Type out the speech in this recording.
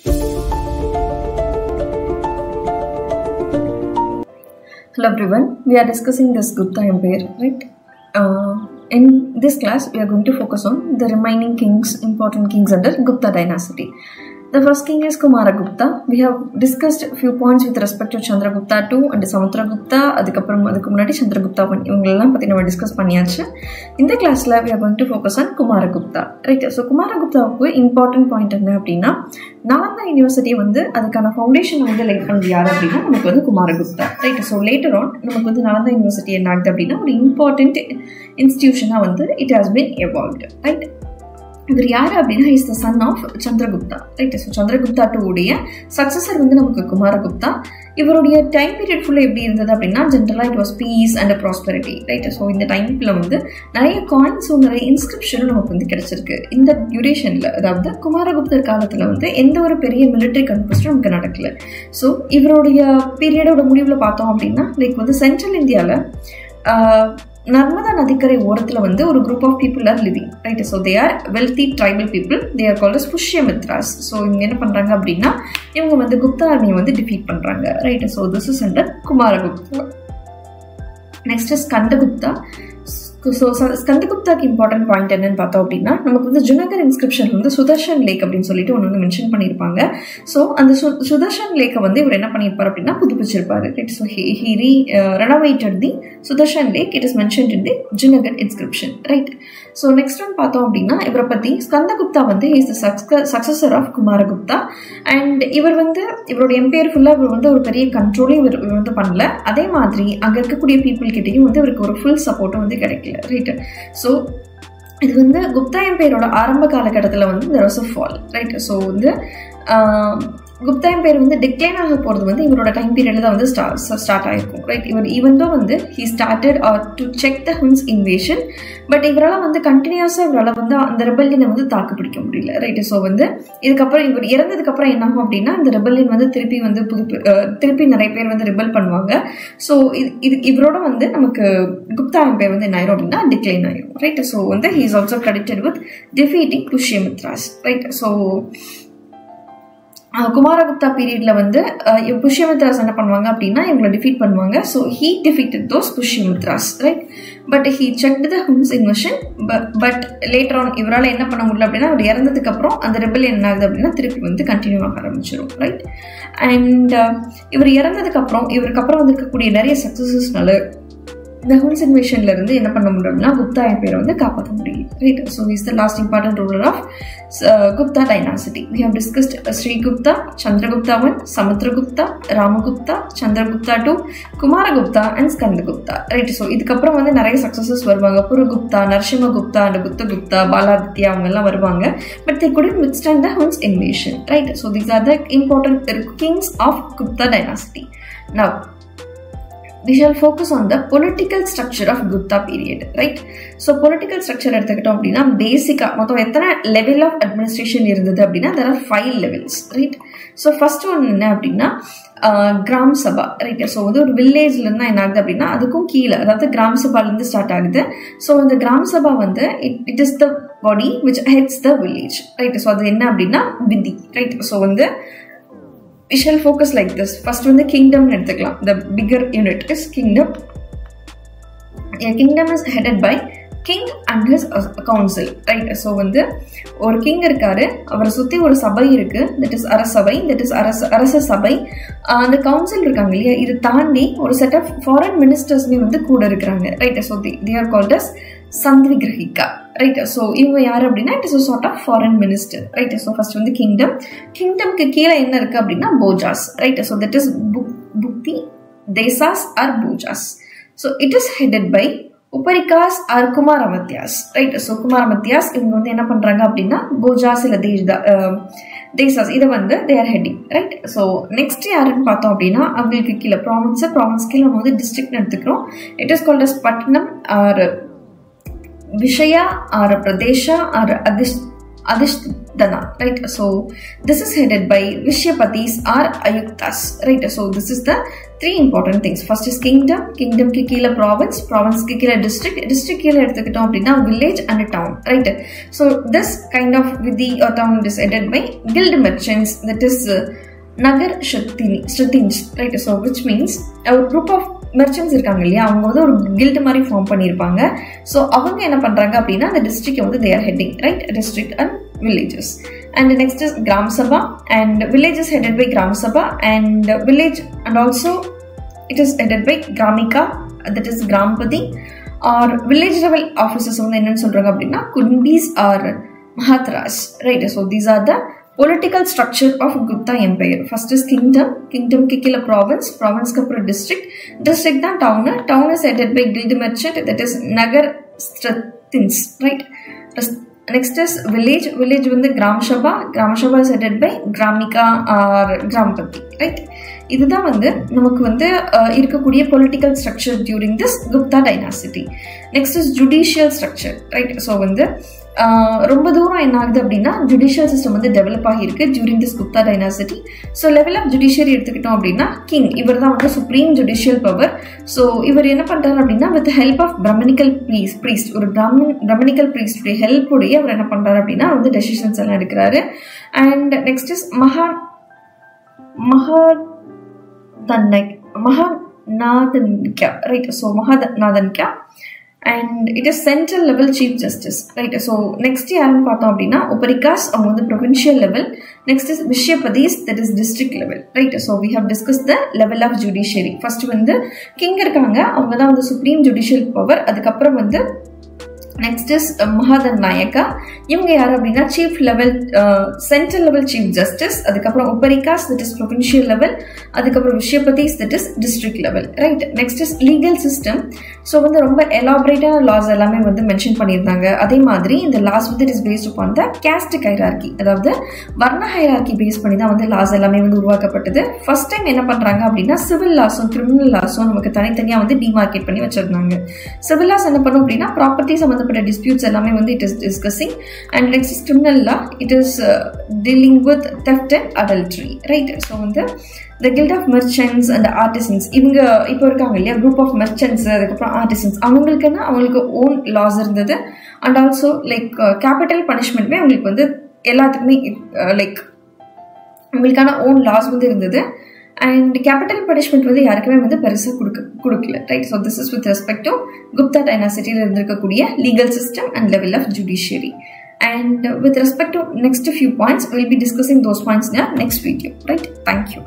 Hello everyone, we are discussing this Gupta Empire, right? In this class, we are going to focus on the remaining kings, important kings under Gupta dynasty. The first king is Kumaragupta. We have discussed a few points with respect to Chandragupta II and Samudragupta. அதுக்கு முன்னாடி Chandragupta இவங்களெல்லாம் பற்றி நம்ம discuss பண்ணியாச்சு. இந்த கிளாஸில் we are going to focus on Kumaragupta. Right, so குமாரகுப்தாவுக்கு important point என்ன அப்படின்னா, நாலந்தா யூனிவர்சிட்டி அதுக்கான ஃபவுண்டேஷன் லைட் பண்ணது யார் அப்படின்னா நமக்கு Kumaragupta. Right, so later on நமக்கு நாலந்தா யூனிவர்சிட்டி என்ன ஆகுது அப்படின்னா ஒரு இம்பார்ட்டன்ட் இன்ஸ்டிடியூஷனாக it has been evolved. Right, இவர் யார் அப்படின்னா is the son of Chandragupta. Right, so Chandragupta டூடைய சக்சஸர் நமக்கு குமாரகுப்தா. இவருடைய டைம் பீரியட் ஃபுல்லாக எப்படி இருந்தது அப்படின்னா ஜென்ரலாக it was peace and prosperity. Right, so இந்த டைமில் நிறைய காயின்ஸும் நிறைய இன்ஸ்கிரிப்ஷனும் நமக்கு கிடைச்சிருக்கு. இந்த டியூரேஷனில், அதாவது குமாரகுப்தர் காலத்தில் எந்த ஒரு பெரிய மிலிட்டரி கன்குவஸ்டும் நமக்கு நடக்கல. ஸோ இவருடைய பீரியடோட முடிவில் பார்த்தோம் அப்படின்னா சென்ட்ரல் இந்தியாவில் நர்மதா நதிக்கரை ஓரத்தில் ஒரு group of people are living. Right, so they are wealthy tribal people. They are called as Pushyamitras. So இவங்க என்ன பண்ணுறாங்க அப்படின்னா இவங்க குப்தா ஆர்மியை டிஃபீட் பண்ணுறாங்க. Right, so this is under Kumaragupta. Next is Skandagupta. So ஸ்கந்தகுப்தாக்கு இம்பார்ட்டன்ட் பாயிண்ட் என்னன்னு பார்த்தோம் அப்படின்னா நமக்கு ஜுனகர் இன்ஸ்கிரிப்ஷன் சுதர்ஷன் லேக் அப்படின்னு சொல்லிட்டு ஒன்று மென்ஷன் பண்ணியிருப்பாங்க. ஸோ அந்த சுதர்ஷன் லேக்கை இவர் என்ன பண்ணியிருப்பார் அப்படின்னா புதுப்பிச்சிருப்பாரு. Right, so he renovated the Sudarshan lake. It is mentioned in the Junagarh inscription. Right, so next one பார்த்தோம் அப்படின்னா இவரை பற்றி Skandagupta is the successor of Kumaragupta. And இவர் இவரோட எம்பையர் ஃபுல்லாக இவர் ஒரு பெரிய கண்ட்ரோலும் இவர் பண்ணல. அதே மாதிரி அங்கே இருக்கக்கூடிய பீப்புள் கிட்டையும் இவருக்கு ஒரு ஃபுல் சப்போர்ட்டும் கிடைக்கல. ரைட், ஸோ இது குப்தா எம்பையரோட ஆரம்ப காலகட்டத்தில் there was a fall. Right, so Gupta empire decline ஆக போகிறது இவரோட டைம் பீரியட்ல தான் ஸ்டார்ட் ஆயிருக்கும். ரைட், இவர் even though he started to check the Hund's invasion. But இவரால் கண்டினியூஸாக இவரால் அந்த ரெபல்லியனை தாக்கு பிடிக்க முடியல. ரைட், ஸோ இதுக்கப்புறம் இவர் இறந்ததுக்கப்புறம் என்ன ஆகும் அப்படின்னா இந்த ரெபல்லியன் திருப்பி நிறைய பேர் ரிபல் பண்ணுவாங்க. ஸோ இவரோட நமக்கு குப்தா எம்பையர் என்ன ஆயிரும் அப்படின்னா டிக்ளைன் ஆயிரும். Right, so he is also credited with defeating Pushyamitras. Right, so Kumaragupta பீரியட்ல புஷ்யமித்ராஸ் என்ன பண்ணுவாங்க அப்படின்னா இவங்களை டிஃபீட் பண்ணுவாங்க. So he defeated those Pushyamitras. Right, but he checked the Huns invasion. But later on இவரால் என்ன பண்ண முடியல அப்படின்னா அவர் இறந்ததுக்கு அப்புறம் அந்த ரெபல்லியன் என்ன ஆகுது அப்படின்னா திருப்பி கண்டினியூ ஆக ஆரம்பிச்சிடும். ரைட், அண்ட் இவர் இறந்ததுக்கு அப்புறம் இவருக்கு அப்புறம் இருக்கக்கூடிய நிறைய சக்சஸஸ்னால இந்த ஹுன்ஸ் இன்வேஷன்ல இருந்து என்ன பண்ண முடியும்னா குப்தா எம்பையரை காப்பாற்ற முடியும். Right, so is the last important ruler of Gupta dynasty. We have discussed Sri Gupta, Chandragupta I, Samudragupta, Ramagupta, Chandragupta II, Kumaragupta and Skandagupta. Right, so இதுக்கப்புறம் நிறைய சக்சஸஸ் வருவாங்க. புருகுப்தா, நரசிம்மகுப்தா and புத்தகுப்தா, பாலாதித்யா அவங்க எல்லாம் வருவாங்க. But they couldn't withstand the Huns invasion. Right, so these are the important kings of Gupta dynasty. Now we shall focus on the political structure of Gupta period. Right, so political structure எடுத்துக்கிட்டோம் அப்படின்னா பேசிக்கா மொத்தம் எத்தனை level of administration இருந்தது அப்படின்னா there are 5 levels. Right, so first one என்ன அப்படின்னா gram சபா. Right, so ஒரு வில்லேஜ்ல இருந்தா என்ன ஆகுது அப்படின்னா அதுக்கும் கீழே, அதாவது கிராம் சபால இருந்து ஸ்டார்ட் ஆகுது. ஸோ இந்த Gram Sabha it is the body which heads the village. Right, so அது என்ன அப்படின்னா விதி. Right, so we shall focus like this. First kingdom எடுத்துக்கலாம். The bigger unit is kingdom. A kingdom is headed by king and his council. Right, so ஒரு king இருக்காரு, அவரை சுத்தி ஒரு சபை இருக்கு, that is அரசபை, that is அரச சபை. அந்த கவுன்சில் இருக்காங்க இல்லையா, இது தாண்டி ஒரு செட் ஆஃப் ஃபாரின் மினிஸ்டர்ஸ்மே கூட இருக்கிறாங்க. Right, so they are called as Sandhivigrahika. Right, so இவங்க யார் அப்படின்னா it is a sort of foreign minister. Right, so first kingdom. கிங்டம்க்கு கீழே என்ன இருக்கு அப்படின்னா Bhojas. Right, so that is Bhukti, Desas or Bhojas. So it is headed by Uparikas or Kumaramatyas. Right, so Kumaramatyas இவங்க என்ன பண்றாங்க அப்படின்னா போஜாஸ் இல்ல தேசாஸ் இதை they are heading. Right, so next யாருன்னு பார்த்தோம் அப்படின்னா அவங்களுக்கு கீழே ப்ராவின்ஸ் கீழே டிஸ்ட்ரிக்ட் எடுத்துக்கிறோம். It is called as Pattanam or Vishaya or Pradesha or Adhisthana. Right, so this is headed by Vishyapatis or Ayuktas. Right, so this is the Three important things. First is kingdom. Kingdom க்கு கீழ province. Province க்கு கீழ district. District கீழ எடுத்துக்கிட்டோம் அப்படின்னா village and a town. Right? So this kind of vidhi or town is headed by guild merchants. That is Nagar Shratins. Right? So which means a group of merchants இருக்காங்க இல்லையா, அவங்க வந்து ஒரு guild மாதிரி form பண்ணியிருப்பாங்க. So அவங்க என்ன பண்றாங்க அப்படின்னா அந்த டிஸ்ட்ரிக்ட் வந்து they are heading, right? District and villages. And the next is Gram Sabha, and village is headed by Gram Sabha, and village and also it is headed by Gramika, that is Grampati, or village level officers வந்து என்னன்னு சொல்றாங்க அப்படின்னா Kundis or Mahatras, right? So these are the political structure of Gupta Empire. First is kingdom. Kingdom க்கு கீழ province. Province க்கு அப்புறம் district. District தான் town. Town is headed by guild merchant, that is Nagar Stratins, right? Next is village. Village வந்து Gram Sabha. Gram Sabha is headed by Gramika or Grampati, right? இதுதான் வந்து நமக்கு வந்து இருக்கக்கூடிய political structure during this Gupta dynasty. Next is judicial structure, right? So வந்து ரொம்ப தூரம் என்ன ஆகுது அப்படின்னா ஜுடிஷியல் சிஸ்டம் வந்து டெவலப் ஆகியிருக்கு during this Gupta dynasty. So level of judiciary எடுத்துக்கிட்டோம் அப்படின்னா கிங் இவர் தான் வந்து சுப்ரீம் ஜுடிஷியல் பவர். ஸோ இவர் என்ன பண்றாரு அப்படின்னா வித் ஹெல்ப் ஆஃப் பிரமணிக்கல் ப்ரீஸ்ட், ஒரு பிரமணிக்கல் ப்ரீஸ்டுடைய ஹெல்ப் உடைய அவர் என்ன பண்றாரு அப்படின்னா வந்து டெசிஷன்ஸ் எல்லாம் எடுக்கிறாரு. And next is Mahanadanka, right? So Mahanadanka, and it is central level chief justice, right? So next யாருன்னு பார்த்தோம் அப்படின்னா Uparikas, அவங்க வந்து provincial level. Next is Vishyapadis, that is district level, right? So we have discussed the level of judiciary. First வந்து king இருக்காங்க, அவங்க தான் வந்து supreme judicial power. அதுக்கப்புறம் வந்து next is Mahadan Nayaka, இவங்க யார் அப்படின்னா chief level, central level chief justice. அதுக்கப்புறம் Uparikas, that is provincial level. அதுக்கப்புறம் Vishyapatis, that is district level, right? Next is legal system. So வந்து ரொம்ப எலாபரேட்டான லாஸ் எல்லாமே வந்து மென்ஷன் பண்ணியிருந்தாங்க. அதே மாதிரி இந்த லாஸ் வந்து it is based upon the caste hierarchy, அதாவது வர்ண ஹைரார்கி பேஸ் பண்ணி தான் வந்து லாஸ் எல்லாமே வந்து உருவாக்கப்பட்டது. ஃபர்ஸ்ட் டைம் என்ன பண்றாங்க அப்படின்னா சிவில் லாஸும் கிரிமினல் லாஸும் நமக்கு தனித்தனியாக வந்து டிமார்க்கேட் பண்ணி வச்சிருந்தாங்க. சிவில் லாஸ் என்ன பண்ணும் அப்படின்னா ப்ராப்பர்ட்டி சம்பந்தப்பட்ட டிஸ்பியூட்ஸ் எல்லாமே வந்து it is discussing. And next is criminal law, it is dealing with theft and adultery, right? So வந்து the guild of merchants and artisans, இவங்க இப்போ இருக்காங்க இல்லையா குரூப் ஆஃப் மெர்ச்சன்ட்ஸ், அதுக்கப்புறம் ஆர்டிசன்ஸ், அவங்களுக்கு ஓன் லாஸ் இருந்தது. அண்ட் ஆல்சோ லைக் கேபிட்டல் பனிஷ்மெண்ட்மே அவங்களுக்கு வந்து எல்லாத்துக்குமே லைக் அவங்களுக்கான ஓன் லாஸ் வந்து இருந்தது. அண்ட் கேபிட்டல் பனிஷ்மெண்ட் வந்து யாருக்குமே வந்து பெருசாக கொடுக்கல, right? So this is with respect to Gupta டைனாசிட்டியில் இருந்திருக்கக்கூடிய legal system and level of judiciary. And with respect to next few points, we will be discussing those points in our next video, right? Thank you.